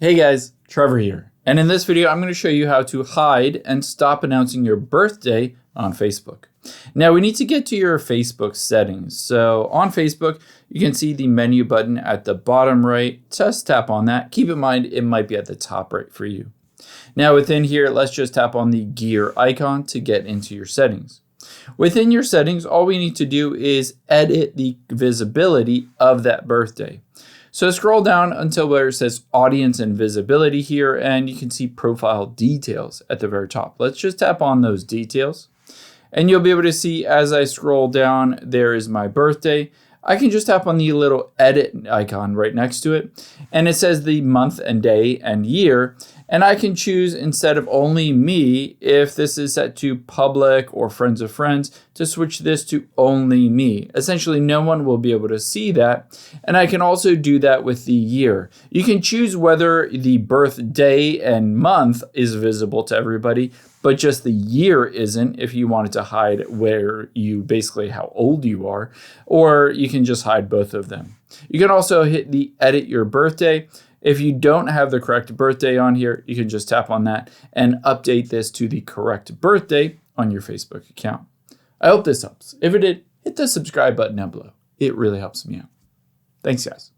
Hey guys, Trevor here. And in this video, I'm going to show you how to hide and stop announcing your birthday on Facebook. Now we need to get to your Facebook settings. So on Facebook, you can see the menu button at the bottom right. Just tap on that. Keep in mind, it might be at the top right for you. Now within here, let's just tap on the gear icon to get into your settings. Within your settings, all we need to do is edit the visibility of that birthday. So scroll down until where it says audience and visibility here, and you can see profile details at the very top. Let's just tap on those details. And you'll be able to see as I scroll down, there is my birthday. I can just tap on the little edit icon right next to it. And it says the month and day and year. And I can choose, instead of only me, if this is set to public or friends of friends, to switch this to only me. Essentially, no one will be able to see that. And I can also do that with the year. You can choose whether the birthday and month is visible to everybody, but just the year isn't, if you wanted to hide where you basically how old you are, or you can just hide both of them. You can also hit the edit your birthday. If you don't have the correct birthday on here, you can just tap on that and update this to the correct birthday on your Facebook account. I hope this helps. If it did, hit the subscribe button down below. It really helps me out. Thanks, guys.